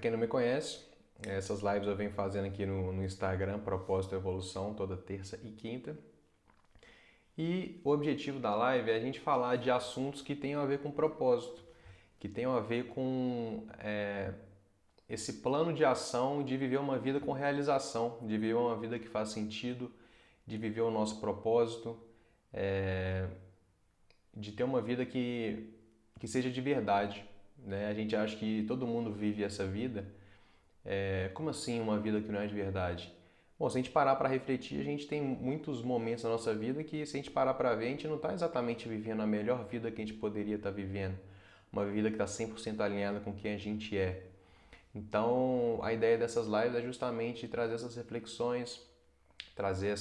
quem não me conhece, essas lives eu venho fazendo aqui no Instagram, Propósito Evolução, toda terça e quinta. E o objetivo da live é a gente falar de assuntos que tenham a ver com propósito, que tenham a ver com esse plano de ação de viver uma vida com realização, de viver uma vida que faz sentido, de viver o nosso propósito, de ter uma vida que seja de verdade. Né? A gente acha que todo mundo vive essa vida. Como assim uma vida que não é de verdade? Bom, se a gente parar para refletir, a gente tem muitos momentos na nossa vida que, se a gente parar para ver, a gente não está exatamente vivendo a melhor vida que a gente poderia estar vivendo. Uma vida que está 100% alinhada com quem a gente é. Então, a ideia dessas lives é justamente trazer essas reflexões, trazer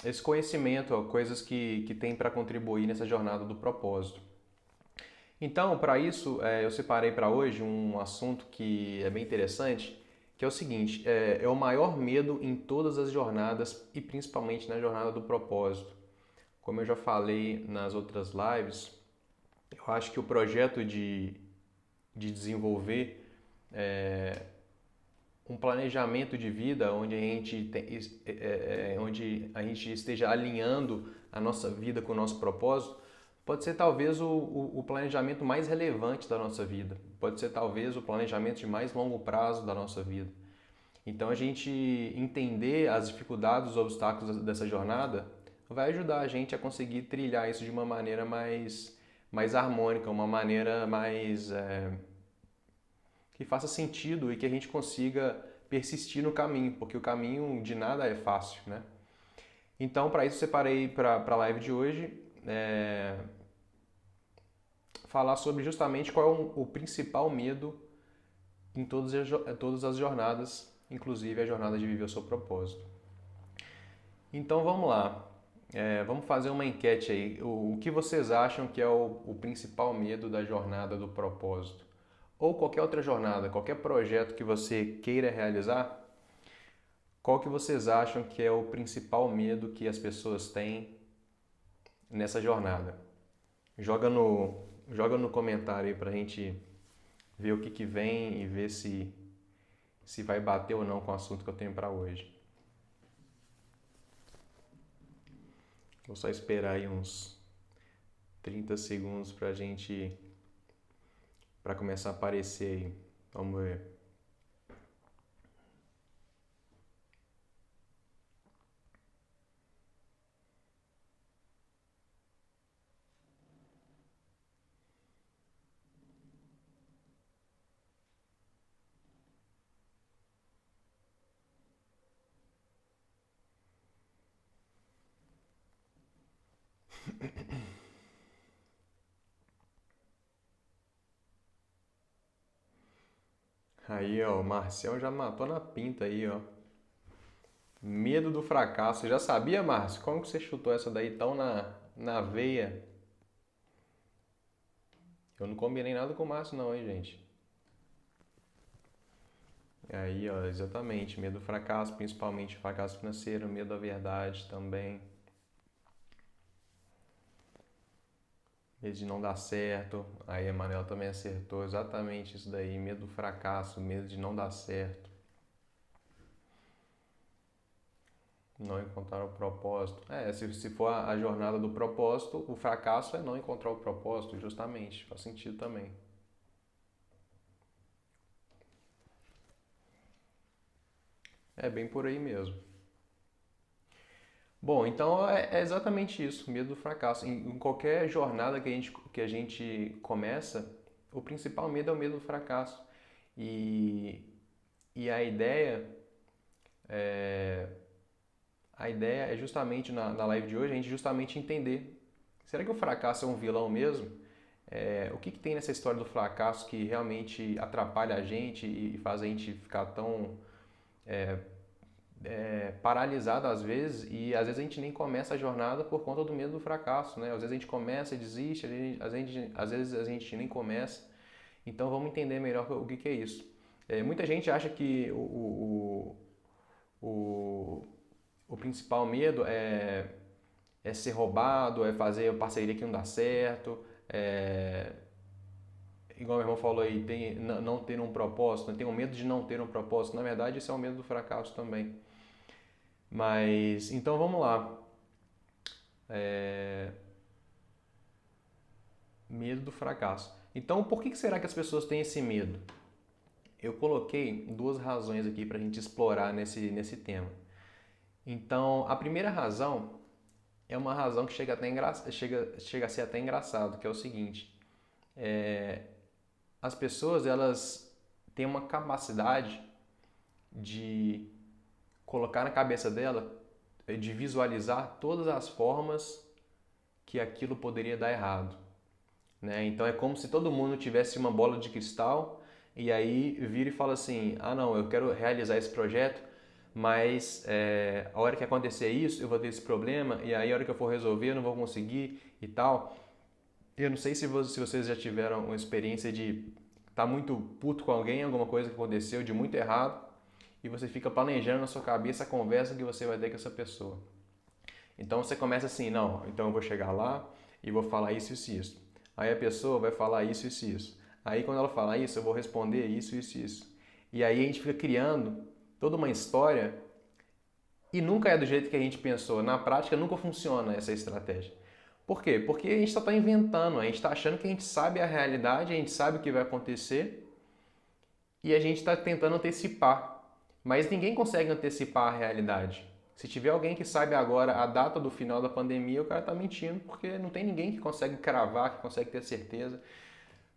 esse conhecimento, coisas que tem para contribuir nessa jornada do propósito. Então, para isso, eu separei para hoje um assunto que é bem interessante, que é o seguinte: é o maior medo em todas as jornadas e principalmente na jornada do propósito. Como eu já falei nas outras lives, eu acho que o projeto de desenvolver um planejamento de vida onde a gente esteja alinhando a nossa vida com o nosso propósito, pode ser talvez o planejamento mais relevante da nossa vida, pode ser talvez o planejamento de mais longo prazo da nossa vida. Então a gente entender as dificuldades, os obstáculos dessa jornada vai ajudar a gente a conseguir trilhar isso de uma maneira mais harmônica, uma maneira mais que faça sentido e que a gente consiga persistir no caminho, porque o caminho de nada é fácil, né? Então, para isso, eu separei para a live de hoje falar sobre justamente qual é o principal medo em todas as jornadas, inclusive a jornada de viver o seu propósito. Então, vamos lá. Vamos fazer uma enquete aí. O que vocês acham que é o principal medo da jornada do propósito? Ou qualquer outra jornada, qualquer projeto que você queira realizar, qual que vocês acham que é o principal medo que as pessoas têm nessa jornada? Joga no comentário aí pra gente ver o que vem e ver se vai bater ou não com o assunto que eu tenho para hoje. Vou só esperar aí uns 30 segundos para começar a aparecer aí. Vamos ver. Aí, ó, o Marcel já matou na pinta aí, ó. Medo do fracasso. Já sabia, Márcio? Como que você chutou essa daí tão na veia? Eu não combinei nada com o Márcio não, hein, gente? Aí, ó, exatamente. Medo do fracasso, principalmente fracasso financeiro, medo da verdade também. Medo de não dar certo. Aí a Manela também acertou exatamente isso daí. Medo do fracasso, medo de não dar certo. Não encontrar o propósito. Se for a jornada do propósito, o fracasso é não encontrar o propósito, justamente. Faz sentido também. É bem por aí mesmo. Bom, então é exatamente isso, medo do fracasso. Em qualquer jornada que a gente começa, o principal medo é o medo do fracasso. E, e a ideia é justamente na live de hoje a gente justamente entender. Será que o fracasso é um vilão mesmo? O que tem nessa história do fracasso que realmente atrapalha a gente e faz a gente ficar tão paralisado às vezes, e às vezes a gente nem começa a jornada por conta do medo do fracasso, né? Às vezes a gente começa e desiste, às vezes a gente nem começa. Então vamos entender melhor o que é isso. Muita gente acha que o, o principal medo é ser roubado, é fazer parceria que não dá certo, igual meu irmão falou aí, não ter um propósito, tem um medo de não ter um propósito. Na verdade, esse é o medo do fracasso também. Mas, então vamos lá. Medo do fracasso. Então, por que será que as pessoas têm esse medo? Eu coloquei duas razões aqui para a gente explorar nesse tema. Então, a primeira razão é uma razão que chega a ser até engraçado, que é o seguinte: as pessoas elas têm uma capacidade de colocar na cabeça dela, de visualizar todas as formas que aquilo poderia dar errado, né? Então é como se todo mundo tivesse uma bola de cristal e aí vira e fala assim: ah, não, eu quero realizar esse projeto, mas a hora que acontecer isso eu vou ter esse problema e aí a hora que eu for resolver eu não vou conseguir e tal. Eu não sei se vocês já tiveram uma experiência de estar muito puto com alguém, alguma coisa que aconteceu de muito errado, e você fica planejando na sua cabeça a conversa que você vai ter com essa pessoa. Então você começa assim: não, então eu vou chegar lá e vou falar isso, isso e isso. Aí a pessoa vai falar isso, isso e isso. Aí quando ela falar isso, eu vou responder isso, isso e isso. E aí a gente fica criando toda uma história e nunca é do jeito que a gente pensou. Na prática nunca funciona essa estratégia. Por quê? Porque a gente só está inventando, a gente está achando que a gente sabe a realidade, a gente sabe o que vai acontecer e a gente está tentando antecipar. Mas ninguém consegue antecipar a realidade. Se tiver alguém que sabe agora a data do final da pandemia, o cara está mentindo, porque não tem ninguém que consegue cravar, que consegue ter certeza.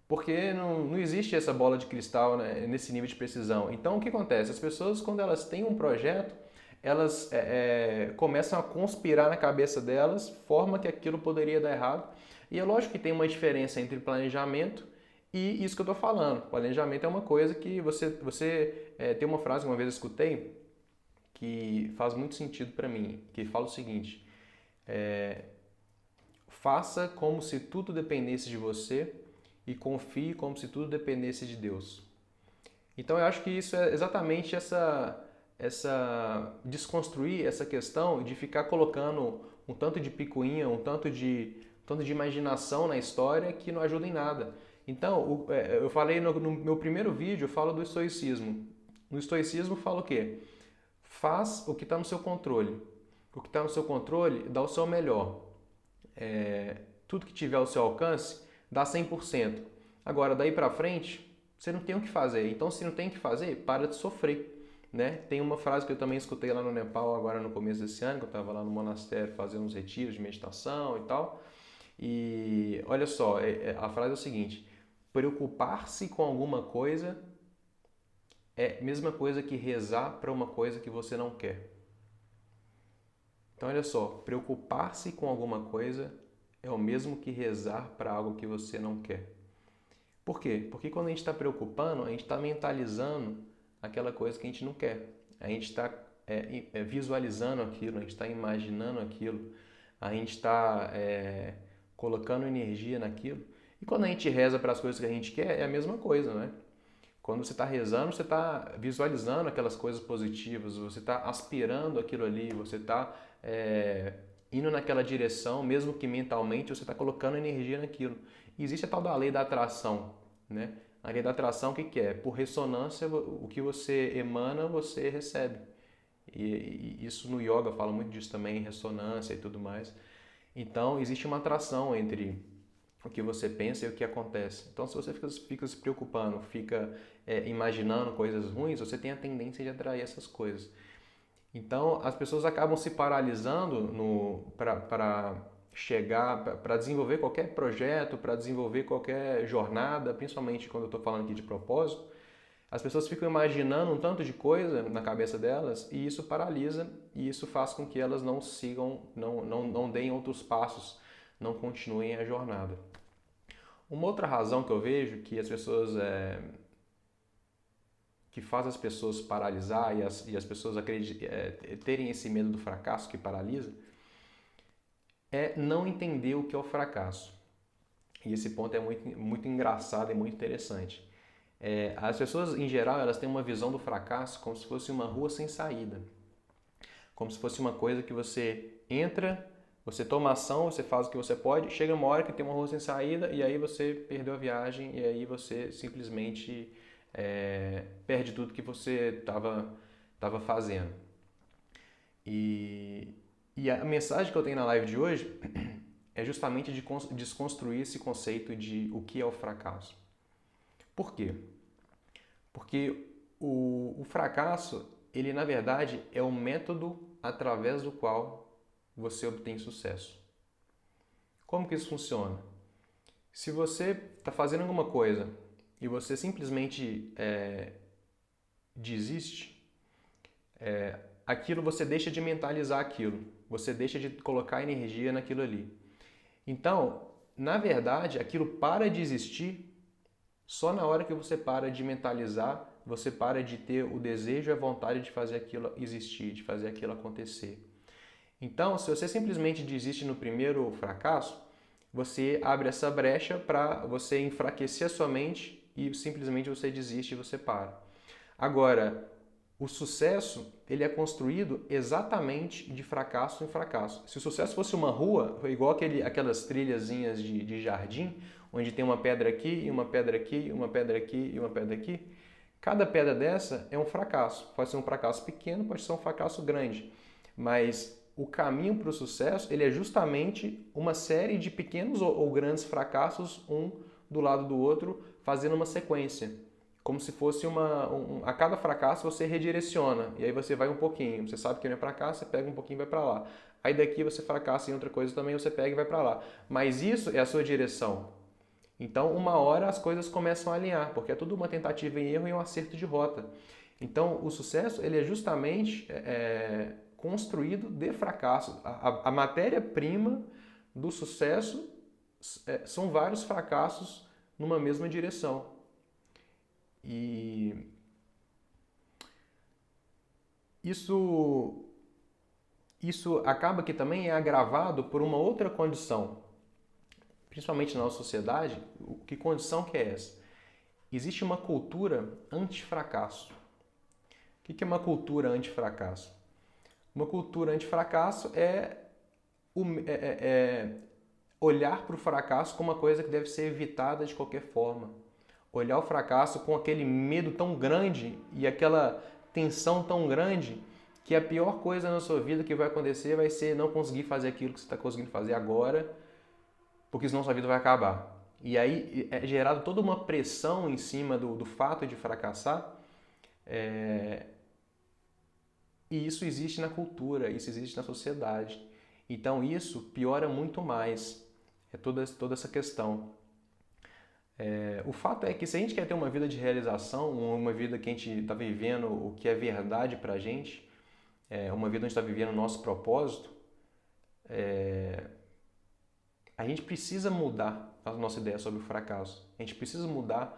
Porque não existe essa bola de cristal, né, nesse nível de precisão. Então, o que acontece? As pessoas, quando elas têm um projeto, elas começam a conspirar na cabeça delas forma que aquilo poderia dar errado. E é lógico que tem uma diferença entre planejamento e isso que eu estou falando. Planejamento é uma coisa que tem uma frase que uma vez eu escutei que faz muito sentido para mim, que fala o seguinte: faça como se tudo dependesse de você e confie como se tudo dependesse de Deus. Então eu acho que isso é exatamente essa desconstruir essa questão de ficar colocando um tanto de picuinha, um tanto de imaginação na história que não ajuda em nada. Então, eu falei no meu primeiro vídeo, eu falo do estoicismo. No estoicismo fala o quê? Faz o que está no seu controle. O que está no seu controle, dá o seu melhor. Tudo que tiver ao seu alcance, dá 100%. Agora, daí para frente, você não tem o que fazer. Então, se não tem o que fazer, para de sofrer. Né? Tem uma frase que eu também escutei lá no Nepal, agora no começo desse ano, que eu estava lá no monastério fazendo uns retiros de meditação e tal. E olha só, a frase é o seguinte: preocupar-se com alguma coisa é a mesma coisa que rezar para uma coisa que você não quer. Então, olha só, preocupar-se com alguma coisa é o mesmo que rezar para algo que você não quer. Por quê? Porque quando a gente está preocupando, a gente está mentalizando aquela coisa que a gente não quer. A gente está visualizando aquilo, a gente está imaginando aquilo, a gente está colocando energia naquilo. E quando a gente reza para as coisas que a gente quer, é a mesma coisa, né? Quando você está rezando, você está visualizando aquelas coisas positivas, você está aspirando aquilo ali, você está indo naquela direção, mesmo que mentalmente você está colocando energia naquilo. E existe a tal da lei da atração, né? A lei da atração, o que é? Por ressonância, o que você emana, você recebe. E isso no yoga fala muito disso também, ressonância e tudo mais. Então, existe uma atração entre o que você pensa e o que acontece. Então, se você fica se preocupando, fica imaginando coisas ruins, você tem a tendência de atrair essas coisas. Então, as pessoas acabam se paralisando para chegar, para desenvolver qualquer projeto, para desenvolver qualquer jornada, principalmente quando eu estou falando aqui de propósito. As pessoas ficam imaginando um tanto de coisa na cabeça delas e isso paralisa e isso faz com que elas não sigam, não deem outros passos, não continuem a jornada. Uma outra razão que eu vejo que as pessoas que faz as pessoas paralisar e as pessoas terem esse medo do fracasso que paralisa é não entender o que é o fracasso. E esse ponto é muito, muito engraçado e muito interessante. As pessoas, em geral, elas têm uma visão do fracasso como se fosse uma rua sem saída. Como se fosse uma coisa que você entra Você toma ação, você faz o que você pode, chega uma hora que tem uma rua sem saída e aí você perdeu a viagem e aí você simplesmente perde tudo que você estava fazendo. E, e a mensagem que eu tenho na live de hoje é justamente de desconstruir esse conceito de o que é o fracasso. Por quê? Porque o fracasso, ele na verdade é o método através do qual você obtém sucesso. Como que isso funciona? Se você está fazendo alguma coisa e você simplesmente desiste, aquilo você deixa de mentalizar aquilo, você deixa de colocar energia naquilo ali. Então, na verdade, aquilo para de existir só na hora que você para de mentalizar, você para de ter o desejo e a vontade de fazer aquilo existir, de fazer aquilo acontecer. Então, se você simplesmente desiste no primeiro fracasso, você abre essa brecha para você enfraquecer a sua mente e simplesmente você desiste e você para. Agora, o sucesso ele é construído exatamente de fracasso em fracasso. Se o sucesso fosse uma rua, igual aquelas trilhazinhas de jardim, onde tem uma pedra aqui, e uma pedra aqui, uma pedra aqui e uma pedra aqui, cada pedra dessa é um fracasso. Pode ser um fracasso pequeno, pode ser um fracasso grande. Mas o caminho para o sucesso ele é justamente uma série de pequenos ou grandes fracassos, um do lado do outro, fazendo uma sequência. Como se fosse a cada fracasso você redireciona, e aí você vai um pouquinho. Você sabe que não é para cá, você pega um pouquinho e vai para lá. Aí daqui você fracassa em outra coisa também, você pega e vai para lá. Mas isso é a sua direção. Então, uma hora as coisas começam a alinhar, porque é tudo uma tentativa e erro e um acerto de rota. Então, o sucesso ele é justamente construído de fracasso. A matéria-prima do sucesso são vários fracassos numa mesma direção. E isso acaba que também é agravado por uma outra condição, principalmente na nossa sociedade. Que condição que é essa? Existe uma cultura anti-fracasso. O que é uma cultura anti-fracasso? Uma cultura anti-fracasso é olhar para o fracasso como uma coisa que deve ser evitada de qualquer forma. Olhar o fracasso com aquele medo tão grande e aquela tensão tão grande que a pior coisa na sua vida que vai acontecer vai ser não conseguir fazer aquilo que você está conseguindo fazer agora, porque senão sua vida vai acabar. E aí é gerado toda uma pressão em cima do fato de fracassar, e isso existe na cultura, isso existe na sociedade. Então isso piora muito mais toda essa questão. O fato é que se a gente quer ter uma vida de realização, uma vida que a gente está vivendo o que é verdade para a gente, uma vida onde está vivendo o nosso propósito, a gente precisa mudar a nossa ideia sobre o fracasso. A gente precisa mudar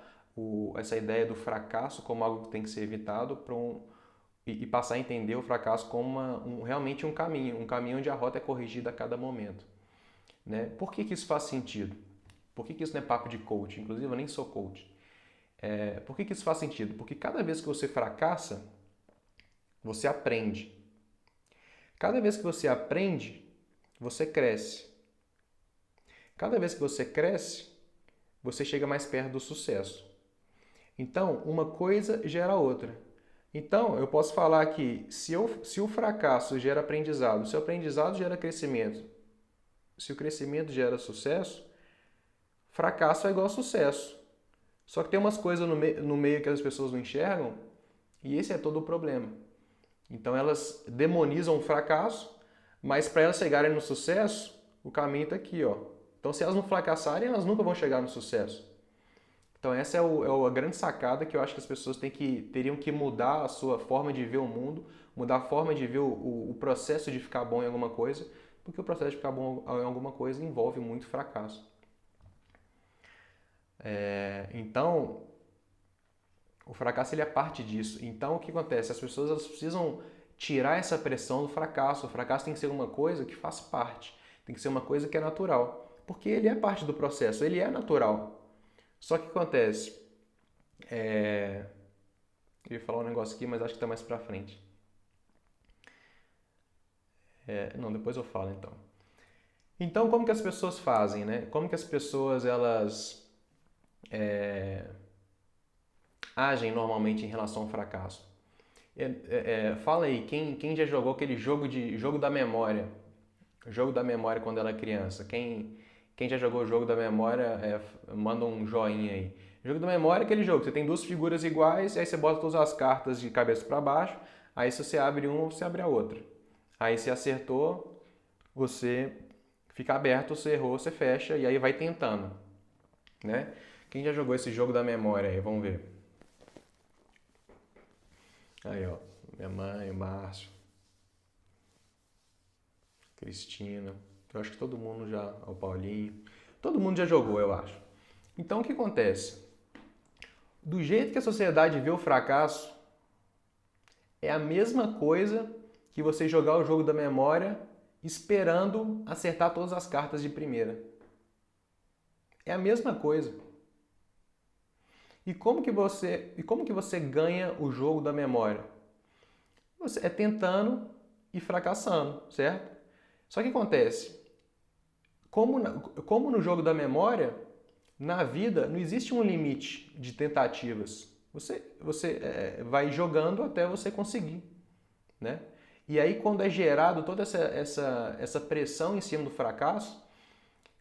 essa ideia do fracasso como algo que tem que ser evitado e passar a entender o fracasso como realmente um caminho onde a rota é corrigida a cada momento. Né? Por que isso faz sentido? Por que isso não é papo de coach? Inclusive, eu nem sou coach. Por que isso faz sentido? Porque cada vez que você fracassa, você aprende. Cada vez que você aprende, você cresce. Cada vez que você cresce, você chega mais perto do sucesso. Então, uma coisa gera outra. Então, eu posso falar que se o fracasso gera aprendizado, se o aprendizado gera crescimento, se o crescimento gera sucesso, fracasso é igual a sucesso. Só que tem umas coisas no meio que as pessoas não enxergam e esse é todo o problema. Então elas demonizam o fracasso, mas para elas chegarem no sucesso, o caminho está aqui, ó. Então se elas não fracassarem, elas nunca vão chegar no sucesso. Então essa é a grande sacada que eu acho que as pessoas teriam que mudar a sua forma de ver o mundo, mudar a forma de ver o processo de ficar bom em alguma coisa, porque o processo de ficar bom em alguma coisa envolve muito fracasso. Então, o fracasso ele é parte disso. Então, o que acontece? As pessoas elas precisam tirar essa pressão do fracasso. O fracasso tem que ser uma coisa que faz parte, tem que ser uma coisa que é natural, porque ele é parte do processo, ele é natural. Só que o que acontece? Eu ia falar um negócio aqui, mas acho que está mais pra frente. Não, depois eu falo então. Então, como que as pessoas fazem, né? Como que as pessoas, elas agem normalmente em relação ao fracasso? Fala aí, quem já jogou aquele jogo da memória? Jogo da memória quando ela é criança. Quem já jogou o jogo da memória, manda um joinha aí. Jogo da memória é aquele jogo, você tem duas figuras iguais, e aí você bota todas as cartas de cabeça para baixo, aí se você abre uma, você abre a outra. Aí se acertou, você fica aberto, você errou, você fecha, e aí vai tentando, né? Quem já jogou esse jogo da memória aí, vamos ver. Aí, ó, minha mãe, o Márcio, Cristina, eu acho que todo mundo já, o Paulinho, todo mundo já jogou, eu acho. Então o que acontece? Do jeito que a sociedade vê o fracasso, é a mesma coisa que você jogar o jogo da memória esperando acertar todas as cartas de primeira. É a mesma coisa. E como que você ganha o jogo da memória? Você é tentando e fracassando, certo? Só que acontece, como no jogo da memória, na vida não existe um limite de tentativas. Você vai jogando até você conseguir, né? E aí quando é gerado toda essa pressão em cima do fracasso,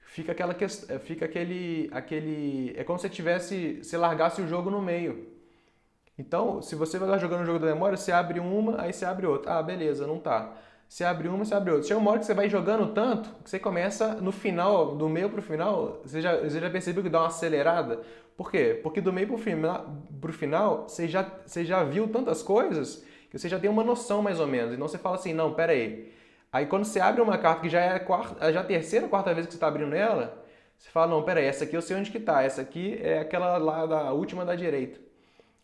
fica aquele é como se você largasse o jogo no meio. Então, se você vai lá jogando o jogo da memória, você abre uma, aí você abre outra. Ah, beleza, não tá. Você abre uma, você abre outra. Chega uma hora que você vai jogando tanto que você começa no final, do meio pro final, você já percebeu que dá uma acelerada? Por quê? Porque do meio pro final você já viu tantas coisas que você já tem uma noção mais ou menos. Então você fala assim, não, pera aí. Aí quando você abre uma carta que já é já a terceira ou quarta vez que você está abrindo ela, você fala, não, pera aí, essa aqui eu sei onde que tá. Essa aqui é aquela lá da última da direita.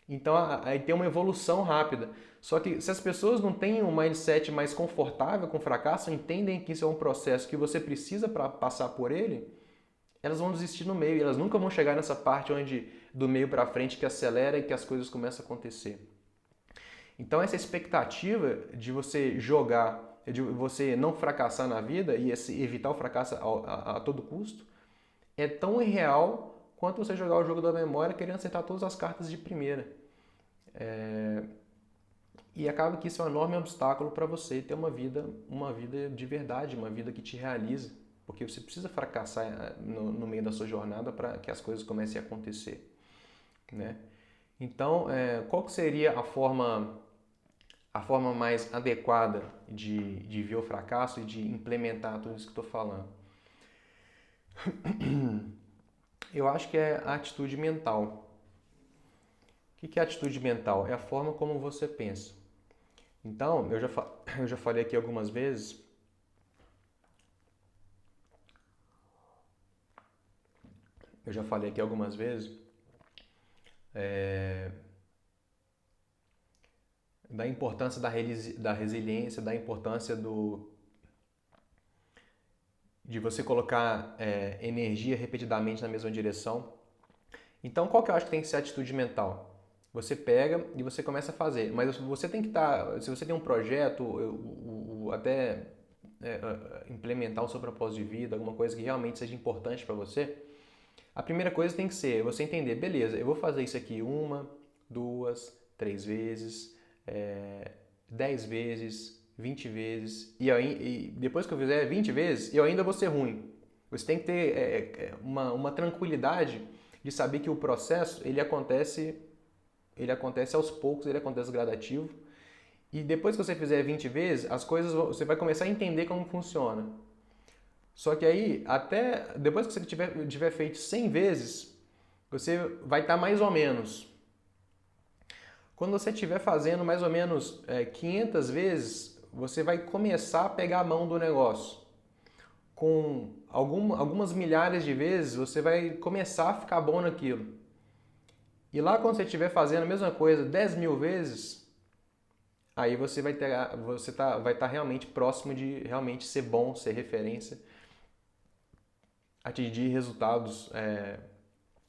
Então aí tem uma evolução rápida. Só que se as pessoas não têm um mindset mais confortável com o fracasso, entendem que isso é um processo que você precisa para passar por ele, elas vão desistir no meio e elas nunca vão chegar nessa parte onde do meio para frente que acelera e que as coisas começam a acontecer. Então essa expectativa de você jogar, de você não fracassar na vida e evitar o fracasso a todo custo, é tão irreal quanto você jogar o jogo da memória querendo acertar todas as cartas de primeira. E acaba que isso é um enorme obstáculo para você ter uma vida de verdade, uma vida que te realize. Porque você precisa fracassar no meio da sua jornada para que as coisas comecem a acontecer, né? Então, qual que seria a forma mais adequada de ver o fracasso e de implementar tudo isso que estou falando? Eu acho que é a atitude mental. O que é a atitude mental? É a forma como você pensa. Então, eu já falei aqui algumas vezes, da importância da resiliência, da importância de você colocar energia repetidamente na mesma direção. Então, qual que eu acho que tem que ser a atitude mental? Você pega e você começa a fazer, mas você tem que estar, se você tem um projeto, até implementar o seu propósito de vida, alguma coisa que realmente seja importante para você, a primeira coisa tem que ser você entender, beleza, eu vou fazer isso aqui 1, 2, 3 vezes, 10 vezes, 20 vezes, e depois que eu fizer 20 vezes, eu ainda vou ser ruim. Você tem que ter uma tranquilidade de saber que o processo ele acontece aos poucos, ele acontece gradativo, e depois que você fizer 20 vezes, as coisas você vai começar a entender como funciona. Só que aí, até depois que você tiver feito 100 vezes, você vai estar mais ou menos. Quando você estiver fazendo mais ou menos 500 vezes, você vai começar a pegar a mão do negócio. Com algumas milhares de vezes, você vai começar a ficar bom naquilo. E lá quando você estiver fazendo a mesma coisa 10 mil vezes, aí você vai estar realmente próximo de realmente ser bom, ser referência, atingir resultados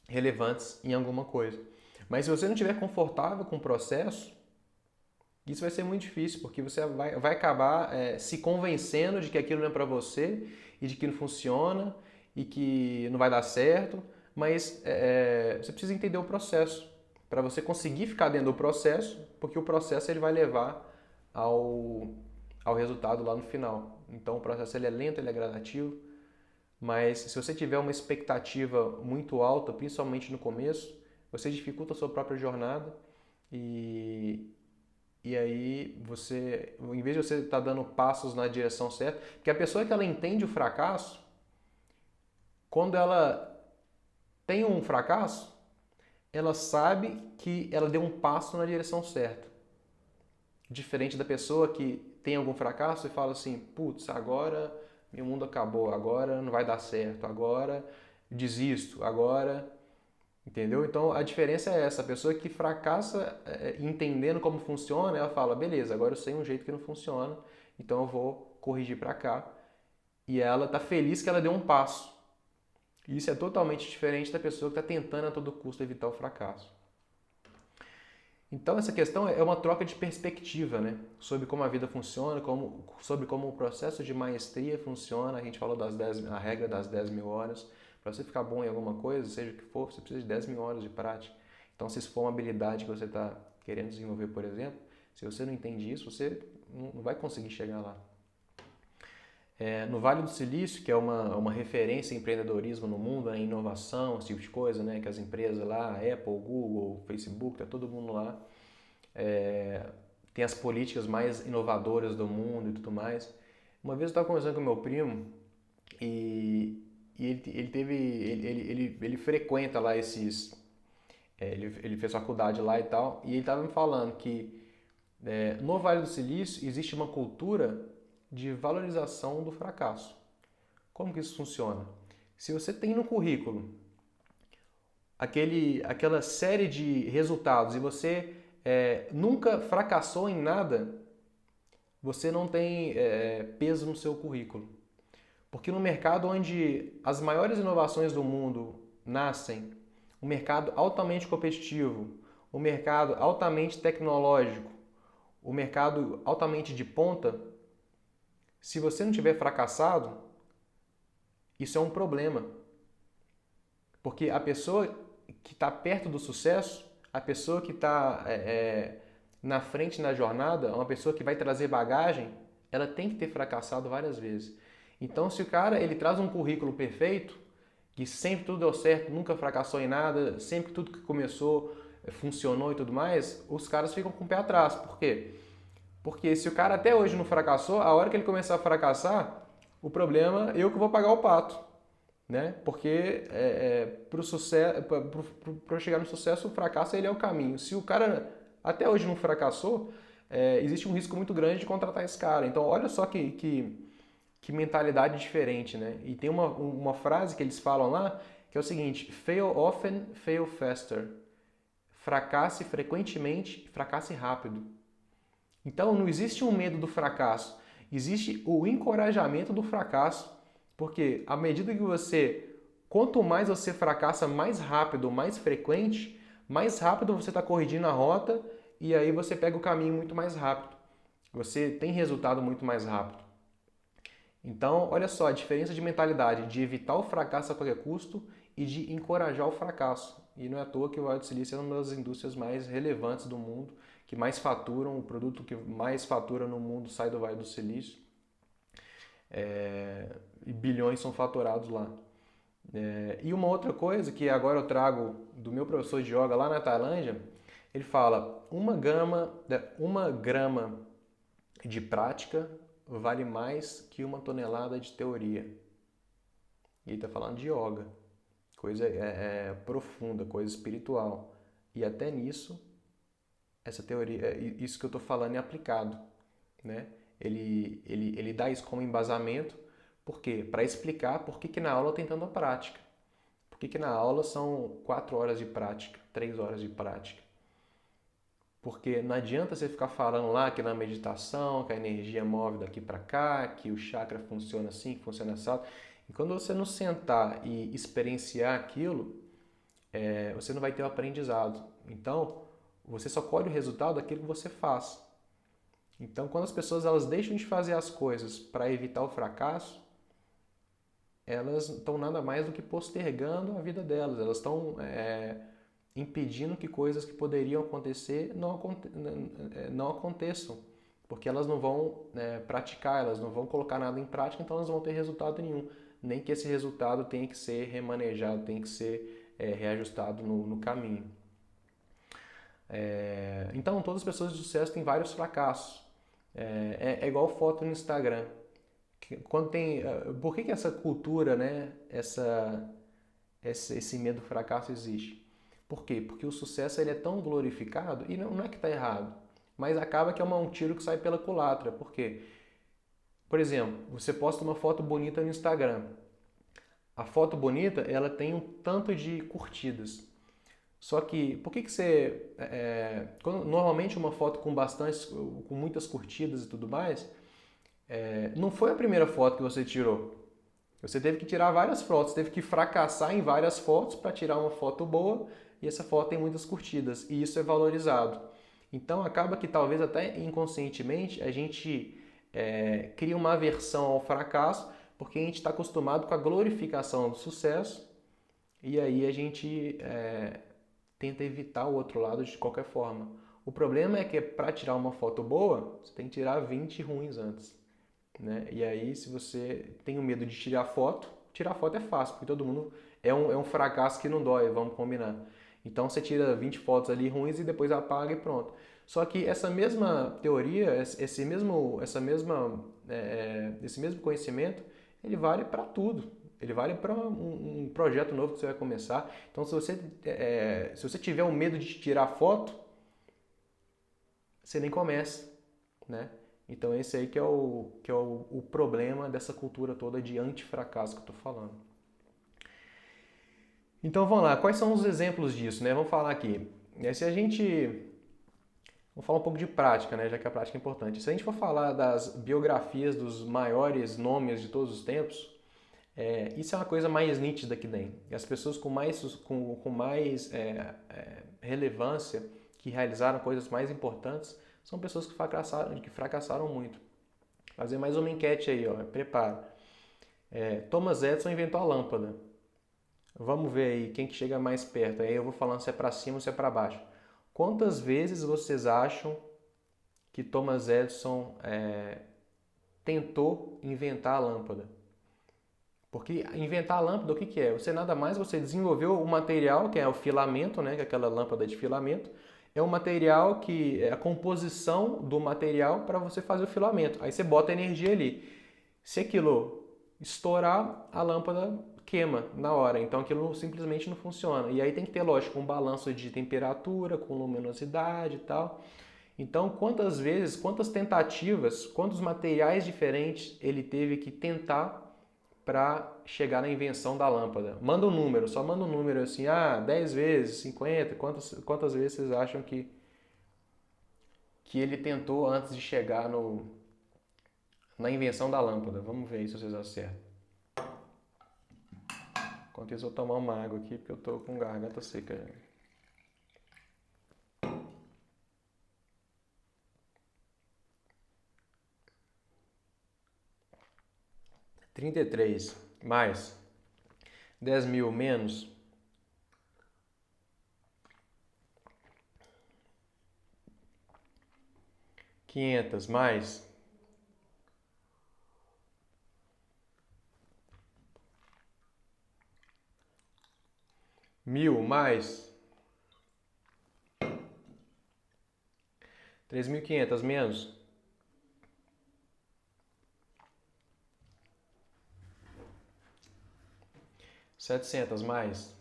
relevantes em alguma coisa. Mas se você não estiver confortável com o processo, Isso vai ser muito difícil, porque você vai acabar se convencendo de que aquilo não é para você e de que não funciona e que não vai dar certo, mas você precisa entender o processo para você conseguir ficar dentro do processo, porque o processo ele vai levar ao, ao resultado lá no final. Então o processo ele é lento, ele é gradativo, mas se você tiver uma expectativa muito alta, principalmente no começo, você dificulta a sua própria jornada e, e aí você, em vez de você estar dando passos na direção certa, porque a pessoa que ela entende o fracasso, quando ela tem um fracasso, ela sabe que ela deu um passo na direção certa. Diferente da pessoa que tem algum fracasso e fala assim, putz, agora meu mundo acabou, agora não vai dar certo, agora desisto, agora... Entendeu? Então a diferença é essa, a pessoa que fracassa entendendo como funciona, ela fala, beleza, agora eu sei um jeito que não funciona, então eu vou corrigir para cá. E ela está feliz que ela deu um passo. E isso é totalmente diferente da pessoa que está tentando a todo custo evitar o fracasso. Então essa questão é uma troca de perspectiva, né? Sobre como a vida funciona, sobre como o processo de maestria funciona. A gente falou a regra das 10.000 horas. Para você ficar bom em alguma coisa, seja o que for, você precisa de 10.000 horas de prática. Então se isso for uma habilidade que você está querendo desenvolver, por exemplo, se você não entende isso, você não vai conseguir chegar lá. No Vale do Silício, que é uma referência em empreendedorismo no mundo, em inovação, esse tipo de coisa, né? Que as empresas lá, Apple, Google, Facebook, tá todo mundo lá. Tem as políticas mais inovadoras do mundo e tudo mais. Uma vez eu estava conversando com meu primo e ele frequenta lá esses... ele fez faculdade lá e tal, e ele estava me falando que no Vale do Silício existe uma cultura de valorização do fracasso. Como que isso funciona? Se você tem no currículo aquela série de resultados e você nunca fracassou em nada, você não tem peso no seu currículo. Porque no mercado onde as maiores inovações do mundo nascem, um mercado altamente competitivo, um mercado altamente tecnológico, um mercado altamente de ponta, se você não tiver fracassado, isso é um problema. Porque a pessoa que está perto do sucesso, a pessoa que está na frente na jornada, uma pessoa que vai trazer bagagem, ela tem que ter fracassado várias vezes. Então, se o cara ele traz um currículo perfeito, que sempre tudo deu certo, nunca fracassou em nada, sempre tudo que começou funcionou e tudo mais, os caras ficam com o pé atrás. Por quê? Porque se o cara até hoje não fracassou, a hora que ele começar a fracassar, o problema eu que vou pagar o pato, né? Porque para chegar no sucesso, o fracasso ele é o caminho. Se o cara até hoje não fracassou, existe um risco muito grande de contratar esse cara. Então, olha só que mentalidade diferente, né? E tem uma frase que eles falam lá, que é o seguinte, fail often, fail faster. Fracasse frequentemente, fracasse rápido. Então, não existe um medo do fracasso, existe o encorajamento do fracasso, porque à medida que quanto mais você fracassa mais rápido, mais frequente, mais rápido você está corrigindo a rota e aí você pega o caminho muito mais rápido. Você tem resultado muito mais rápido. Então, olha só a diferença de mentalidade de evitar o fracasso a qualquer custo e de encorajar o fracasso. E não é à toa que o Vale do Silício é uma das indústrias mais relevantes do mundo, que mais faturam, o produto que mais fatura no mundo sai do Vale do Silício. E bilhões são faturados lá. E uma outra coisa que agora eu trago do meu professor de yoga lá na Tailândia, ele fala, uma grama de prática vale mais que 1 tonelada de teoria. E ele está falando de yoga, coisa profunda, coisa espiritual. E até nisso, essa teoria, isso que eu estou falando é aplicado, né? Ele dá isso como embasamento, por quê? Para explicar por que na aula tem tanta prática. Por que na aula são 4 horas de prática, 3 horas de prática. Porque não adianta você ficar falando lá que na meditação, que a energia move daqui para cá, que o chakra funciona assim, que funciona assado. E quando você não sentar e experienciar aquilo, você não vai ter o aprendizado. Então, você só colhe o resultado daquilo que você faz. Então, quando as pessoas elas deixam de fazer as coisas para evitar o fracasso, elas estão nada mais do que postergando a vida delas. Elas estão impedindo que coisas que poderiam acontecer não aconteçam, porque elas não vão praticar, elas não vão colocar nada em prática, então elas não vão ter resultado nenhum. Nem que esse resultado tenha que ser remanejado, tenha que ser reajustado no caminho. Então, todas as pessoas de sucesso têm vários fracassos. É igual foto no Instagram. Quando tem, por que essa cultura, né, esse medo do fracasso existe? Por quê? Porque o sucesso ele é tão glorificado, e não é que está errado, mas acaba que é um tiro que sai pela culatra. Por quê? Por exemplo, você posta uma foto bonita no Instagram. A foto bonita, ela tem um tanto de curtidas. Só que, por que você... normalmente uma foto com muitas curtidas e tudo mais, não foi a primeira foto que você tirou. Você teve que tirar várias fotos, teve que fracassar em várias fotos para tirar uma foto boa, e essa foto tem muitas curtidas, e isso é valorizado. Então acaba que talvez até inconscientemente a gente cria uma aversão ao fracasso, porque a gente está acostumado com a glorificação do sucesso, e aí a gente tenta evitar o outro lado de qualquer forma. O problema é que para tirar uma foto boa, você tem que tirar 20 ruins antes. Né? E aí, se você tem o medo de tirar foto é fácil, porque todo mundo é um fracasso que não dói, vamos combinar. Então você tira 20 fotos ali ruins e depois apaga e pronto. Só que essa mesma teoria, esse mesmo conhecimento, ele vale para tudo. Ele vale para um projeto novo que você vai começar. Então, se você tiver um medo de tirar foto, você nem começa, né? Então esse aí que é o problema dessa cultura toda de antifracasso que eu estou falando. Então vamos lá, quais são os exemplos disso, né? Vamos falar aqui. Vamos falar um pouco de prática, né? Já que a prática é importante. Se a gente for falar das biografias dos maiores nomes de todos os tempos, isso é uma coisa mais nítida que tem. E as pessoas com mais relevância, que realizaram coisas mais importantes, são pessoas que fracassaram muito. Fazer mais uma enquete aí, ó. Prepara. Thomas Edison inventou a lâmpada. Vamos ver aí quem que chega mais perto. Aí eu vou falando se é para cima ou se é para baixo. Quantas vezes vocês acham que Thomas Edison tentou inventar a lâmpada? Porque inventar a lâmpada, o que é? Você desenvolveu o material, que é o filamento, né? Que é aquela lâmpada de filamento. É um material que é a composição do material para você fazer o filamento. Aí você bota energia ali. Se aquilo estourar, a lâmpada queima na hora. Então aquilo simplesmente não funciona. E aí tem que ter, lógico, um balanço de temperatura, com luminosidade e tal. Então, quantas tentativas, quantos materiais diferentes ele teve que tentar para chegar na invenção da lâmpada? Manda um número, só manda um número assim, 10 vezes, 50, quantas vezes vocês acham que ele tentou antes de chegar na invenção da lâmpada? Vamos ver aí se vocês acertam. Enquanto isso, eu vou tomar uma água aqui, porque eu tô com garganta seca. 33 mais 10.000 menos 500 mais 1.000 mais 3.500 menos 700 mais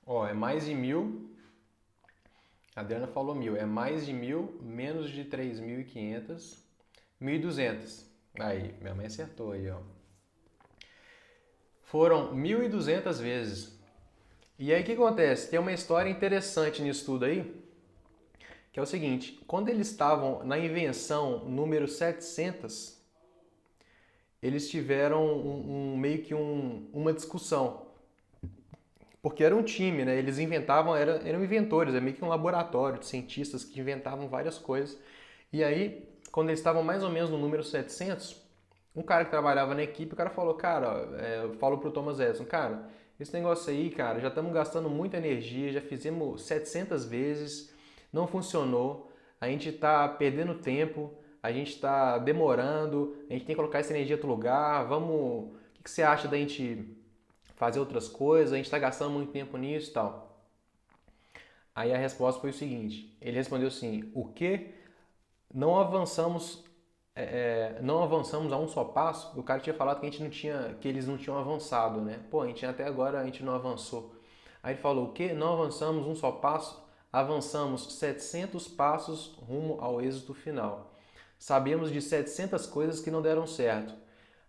1.000. A Adriana falou 1.000. É mais de 1.000, menos de 3.500, 1.200. Aí, minha mãe acertou aí, ó. Foram 1.200 vezes. E aí o que acontece? Tem uma história interessante nisso tudo aí, que é o seguinte: quando eles estavam na invenção número 700, eles tiveram meio que uma discussão. Porque era um time, né? Eles inventavam, eram inventores, é meio que um laboratório de cientistas que inventavam várias coisas. E aí, quando eles estavam mais ou menos no número 700, um cara que trabalhava na equipe, o cara falou, cara, eu falo pro Thomas Edison, cara, esse negócio aí, cara, já estamos gastando muita energia, já fizemos 700 vezes, não funcionou, a gente está perdendo tempo, a gente está demorando, a gente tem que colocar essa energia em outro lugar, vamos, o que você acha da gente fazer outras coisas, a gente está gastando muito tempo nisso e tal. Aí a resposta foi o seguinte, ele respondeu assim, o que não avançamos não avançamos a um só passo? O cara tinha falado que a gente não tinha, que eles não tinham avançado, né? Pô, a gente até agora a gente não avançou. Aí ele falou, o quê? Não avançamos um só passo? Avançamos 700 passos rumo ao êxito final. Sabemos de 700 coisas que não deram certo.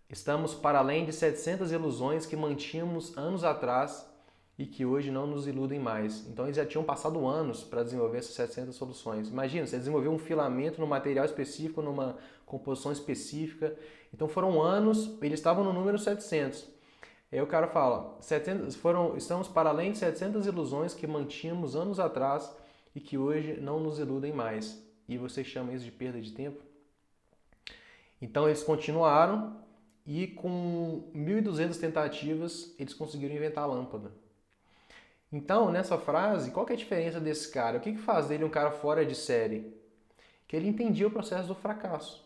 Estamos para além de 700 ilusões que mantínhamos anos atrás e que hoje não nos iludem mais. Então eles já tinham passado anos para desenvolver essas 700 soluções. Imagina, você desenvolveu um filamento num material específico, numa composição específica. Então foram anos, eles estavam no número 700. Aí o cara fala, estamos para além de 700 ilusões que mantínhamos anos atrás e que hoje não nos iludem mais. E você chama isso de perda de tempo? Então eles continuaram e com 1.200 tentativas eles conseguiram inventar a lâmpada. Então, nessa frase, qual que é a diferença desse cara? O que faz dele um cara fora de série? Que ele entendia o processo do fracasso.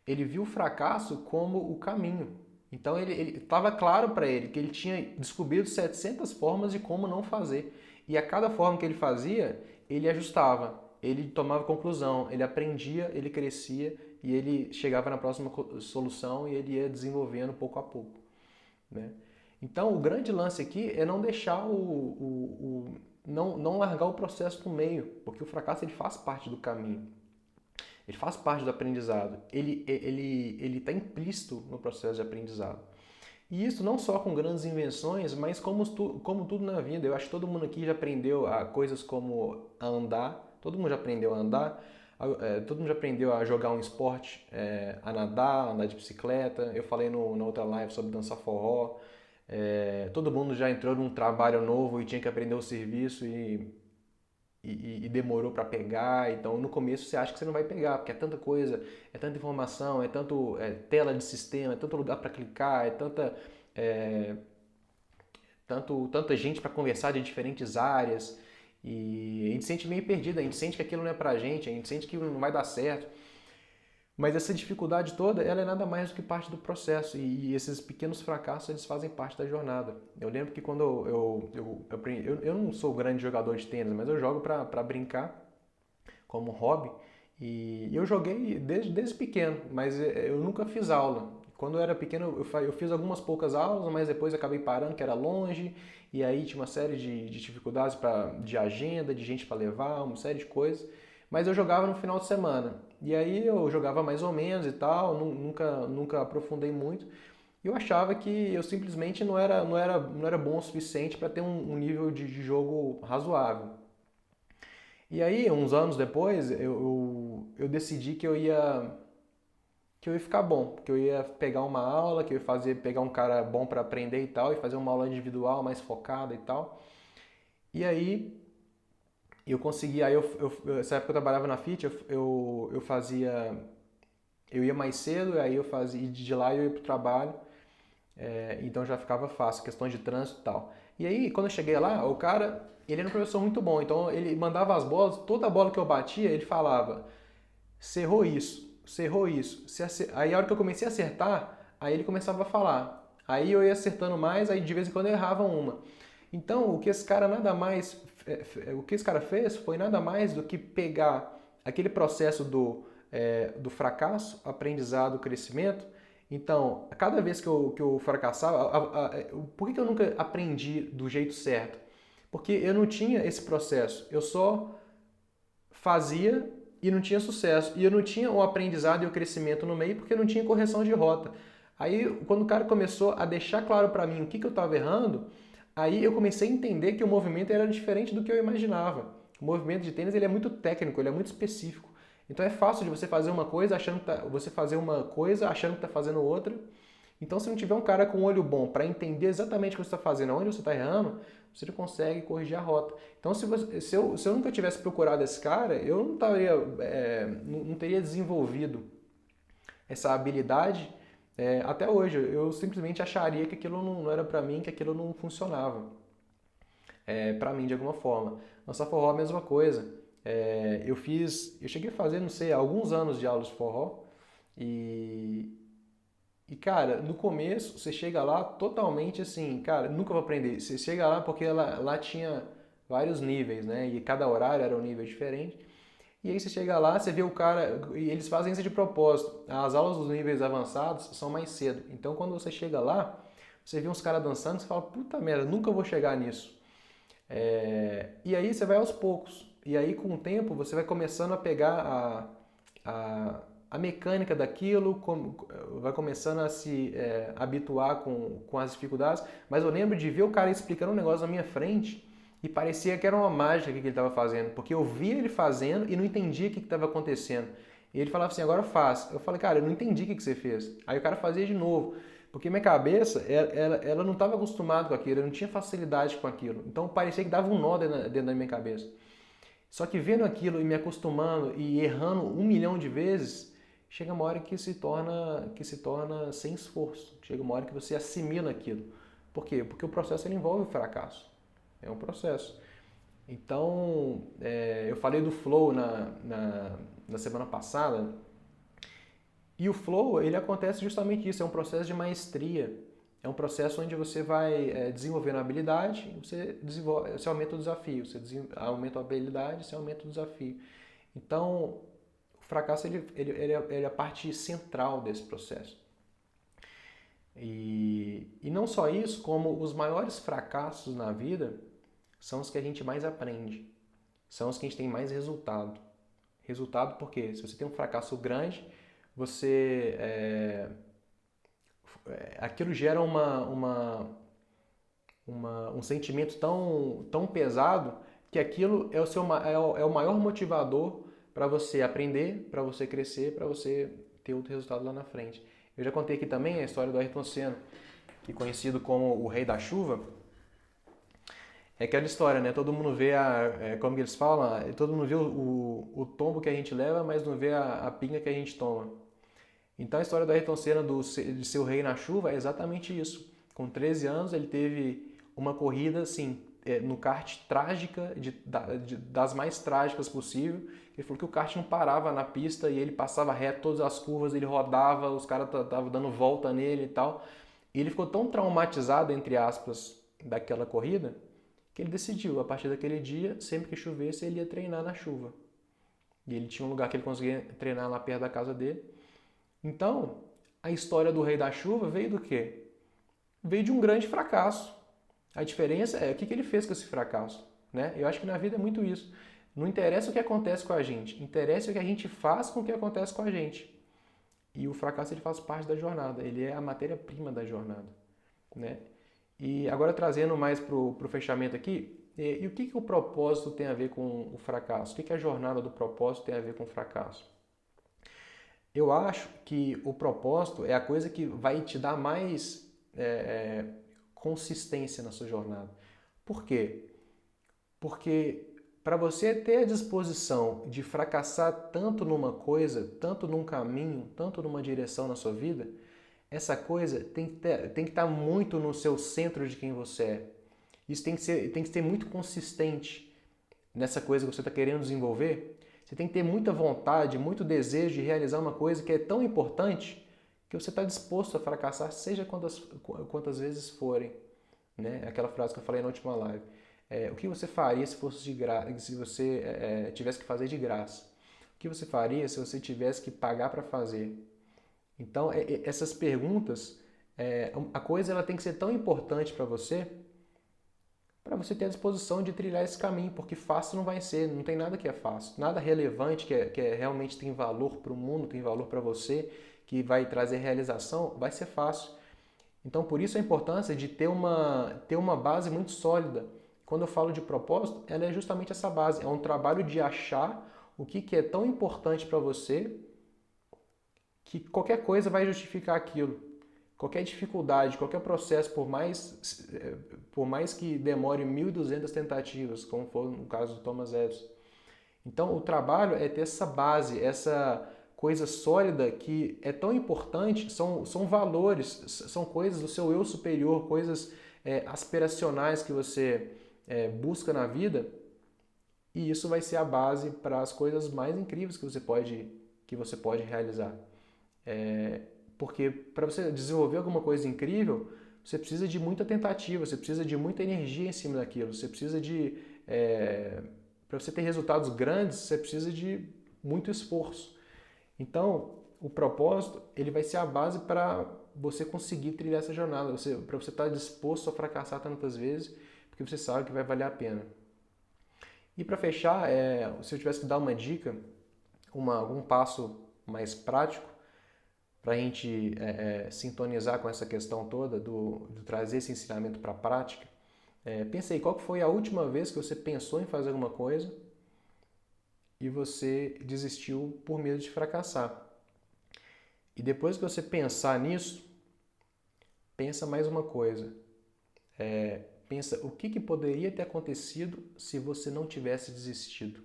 Ele viu o fracasso como o caminho. Então, ele estava claro para ele que ele tinha descoberto 700 formas de como não fazer. E a cada forma que ele fazia, ele ajustava, ele tomava conclusão, ele aprendia, ele crescia e ele chegava na próxima solução e ele ia desenvolvendo pouco a pouco, né? Então, o grande lance aqui é não deixar não largar o processo no meio, porque o fracasso ele faz parte do caminho, ele faz parte do aprendizado, ele está implícito no processo de aprendizado. E isso não só com grandes invenções, mas como tudo na vida. Eu acho que todo mundo aqui já aprendeu a coisas como a andar, todo mundo já aprendeu a andar, todo mundo já aprendeu a jogar um esporte, a nadar, andar de bicicleta. Eu falei na outra live sobre dançar forró. Todo mundo já entrou num trabalho novo e tinha que aprender o serviço e demorou para pegar. Então, no começo você acha que você não vai pegar, porque é tanta coisa, é tanta informação, é tanto tela de sistema, é tanto lugar para clicar, tanta gente para conversar de diferentes áreas. E a gente se sente meio perdido, a gente sente que aquilo não é pra gente, a gente sente que não vai dar certo. Mas essa dificuldade toda, ela é nada mais do que parte do processo e esses pequenos fracassos, eles fazem parte da jornada. Eu lembro que quando eu não sou grande jogador de tênis, mas eu jogo para brincar como hobby e eu joguei desde pequeno, mas eu nunca fiz aula. Quando eu era pequeno eu fiz algumas poucas aulas, mas depois acabei parando, que era longe, e aí tinha uma série de dificuldades de agenda, de gente para levar, uma série de coisas. Mas eu jogava no final de semana. E aí eu jogava mais ou menos e tal, nunca aprofundei muito. E eu achava que eu simplesmente não era bom o suficiente para ter um nível de jogo razoável. E aí, uns anos depois, eu decidi que eu ia ficar bom, que eu ia pegar uma aula, que eu ia pegar um cara bom para aprender e tal, e fazer uma aula individual mais focada e tal. E aí eu consegui, essa época eu trabalhava na Fit, eu ia mais cedo, aí eu fazia, e de lá eu ia pro trabalho, então já ficava fácil, questões de trânsito e tal. E aí, quando eu cheguei lá, o cara, ele era um professor muito bom, então ele mandava as bolas, toda bola que eu batia, ele falava, você errou isso, você errou isso. Aí a hora que eu comecei a acertar, aí ele começava a falar. Aí eu ia acertando mais, aí de vez em quando eu errava uma. Então, o que esse cara fez foi nada mais do que pegar aquele processo do fracasso, aprendizado, crescimento. Então, cada vez que eu fracassava, por que eu nunca aprendi do jeito certo? Porque eu não tinha esse processo, eu só fazia e não tinha sucesso. E eu não tinha o aprendizado e o crescimento no meio porque eu não tinha correção de rota. Aí, quando o cara começou a deixar claro para mim o que eu estava errando, aí eu comecei a entender que o movimento era diferente do que eu imaginava. O movimento de tênis ele é muito técnico, ele é muito específico. Então é fácil de você fazer uma coisa achando que está fazendo outra, Então, se não tiver um cara com olho bom para entender exatamente o que você está fazendo, onde você está errando, você não consegue corrigir a rota. Então, se eu nunca tivesse procurado esse cara, eu não teria desenvolvido essa habilidade até hoje. Eu simplesmente acharia que aquilo não era para mim, que aquilo não funcionava para mim de alguma forma. Nossa forró é a mesma coisa. Eu cheguei a fazer, não sei, alguns anos de aulas de forró e, cara, no começo você chega lá totalmente assim, cara, nunca vou aprender. Você chega lá porque lá tinha vários níveis, né? E cada horário era um nível diferente. E aí você chega lá, você vê o cara, e eles fazem isso de propósito. As aulas dos níveis avançados são mais cedo. Então quando você chega lá, você vê uns caras dançando, você fala, puta merda, nunca vou chegar nisso. E aí você vai aos poucos. E aí com o tempo você vai começando a pegar a mecânica daquilo, vai começando a se habituar com as dificuldades. Mas eu lembro de ver o cara explicando um negócio na minha frente e parecia que era uma mágica que ele estava fazendo, porque eu via ele fazendo e não entendia o que estava acontecendo. E ele falava assim, agora faz. Eu falei, cara, eu não entendi o que você fez. Aí o cara fazia de novo, porque minha cabeça, ela não estava acostumada com aquilo, eu não tinha facilidade com aquilo. Então parecia que dava um nó dentro da minha cabeça. Só que vendo aquilo e me acostumando e errando 1 milhão de vezes, chega uma hora que se torna sem esforço. Chega uma hora que você assimila aquilo. Por quê? Porque o processo ele envolve o fracasso. É um processo. Então, eu falei do flow na semana passada, e o flow, ele acontece justamente isso, é um processo de maestria, é um processo onde você vai desenvolvendo a habilidade, você aumenta o desafio, você aumenta a habilidade, você aumenta o desafio. Então, o fracasso ele é a parte central desse processo. E não só isso, como os maiores fracassos na vida são os que a gente mais aprende, são os que a gente tem mais resultado. Resultado porque se você tem um fracasso grande, aquilo gera um sentimento tão pesado que aquilo é o maior motivador para você aprender, para você crescer, para você ter outro resultado lá na frente. Eu já contei aqui também a história do Ayrton Senna, que é conhecido como o Rei da Chuva. É aquela história, né? Todo mundo vê como eles falam, todo mundo vê o tombo que a gente leva, mas não vê a pinga que a gente toma. Então a história do Ayrton Senna de ser o rei na chuva é exatamente isso. Com 13 anos ele teve uma corrida assim, no kart trágica, das mais trágicas possível. Ele falou que o kart não parava na pista e ele passava reto todas as curvas, ele rodava, os caras estavam dando volta nele e tal. E ele ficou tão traumatizado, entre aspas, daquela corrida, que ele decidiu, a partir daquele dia, sempre que chovesse, ele ia treinar na chuva. E ele tinha um lugar que ele conseguia treinar lá perto da casa dele. Então, a história do Rei da Chuva veio do quê? Veio de um grande fracasso. A diferença é o que ele fez com esse fracasso, né? Eu acho que na vida é muito isso. Não interessa o que acontece com a gente, interessa o que a gente faz com o que acontece com a gente. E o fracasso ele faz parte da jornada, ele é a matéria-prima da jornada, né? E agora trazendo mais para o fechamento aqui, e o que o propósito tem a ver com o fracasso? O que a jornada do propósito tem a ver com o fracasso? Eu acho que o propósito é a coisa que vai te dar mais consistência na sua jornada. Por quê? Porque para você ter a disposição de fracassar tanto numa coisa, tanto num caminho, tanto numa direção na sua vida, essa coisa tem que estar muito no seu centro de quem você é. Isso tem que ser muito consistente nessa coisa que você está querendo desenvolver. Você tem que ter muita vontade, muito desejo de realizar uma coisa que é tão importante que você está disposto a fracassar, seja quantas vezes forem. Né? Aquela frase que eu falei na última live. O que você faria se fosse de graça, se você tivesse que fazer de graça? O que você faria se você tivesse que pagar para fazer? Então, essas perguntas, a coisa ela tem que ser tão importante para você ter a disposição de trilhar esse caminho, porque fácil não vai ser, não tem nada que é fácil, nada relevante que realmente tem valor para o mundo, tem valor para você, que vai trazer realização, vai ser fácil. Então, por isso a importância de ter uma base muito sólida. Quando eu falo de propósito, ela é justamente essa base, é um trabalho de achar o que é tão importante para você que qualquer coisa vai justificar aquilo. qualquer dificuldade, qualquer processo, por mais que demore 1.200 tentativas, como foi no caso do Thomas Edison. Então, o trabalho é ter essa base, essa coisa sólida que é tão importante, são valores, são coisas do seu eu superior, coisas aspiracionais que você busca na vida, e isso vai ser a base para as coisas mais incríveis que você pode realizar. Porque para você desenvolver alguma coisa incrível, você precisa de muita tentativa, você precisa de muita energia em cima daquilo, você precisa de... para você ter resultados grandes, você precisa de muito esforço. Então, o propósito, ele vai ser a base para você conseguir trilhar essa jornada, para você estar disposto a fracassar tantas vezes, porque você sabe que vai valer a pena. E para fechar, se eu tivesse que dar uma dica, um passo mais prático, para a gente sintonizar com essa questão toda de trazer esse ensinamento para a prática, pensa aí, qual foi a última vez que você pensou em fazer alguma coisa e você desistiu por medo de fracassar? E depois que você pensar nisso, pensa mais uma coisa. Pensa o que poderia ter acontecido se você não tivesse desistido.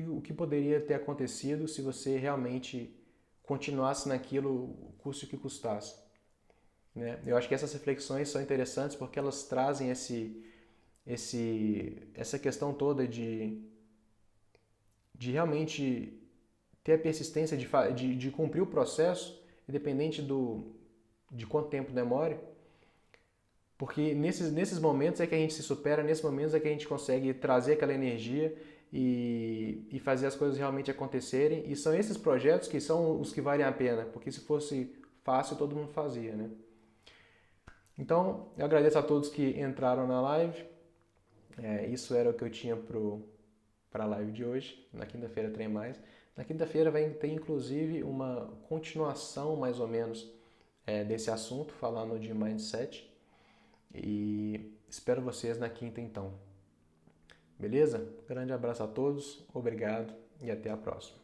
O que poderia ter acontecido se você realmente continuasse naquilo, custe o que custasse. Né? Eu acho que essas reflexões são interessantes porque elas trazem essa questão toda de realmente ter a persistência de cumprir o processo, independente de quanto tempo demore, porque nesses momentos é que a gente se supera, nesses momentos é que a gente consegue trazer aquela energia e fazer as coisas realmente acontecerem, e são esses projetos que são os que valem a pena, porque se fosse fácil todo mundo fazia, né? Então, eu agradeço a todos que entraram na live, isso era o que eu tinha para a live de hoje. Na quinta-feira tem mais. Na quinta-feira vai ter inclusive uma continuação mais ou menos desse assunto, falando de mindset, e espero vocês na quinta então. Beleza? Grande abraço a todos, obrigado e até a próxima.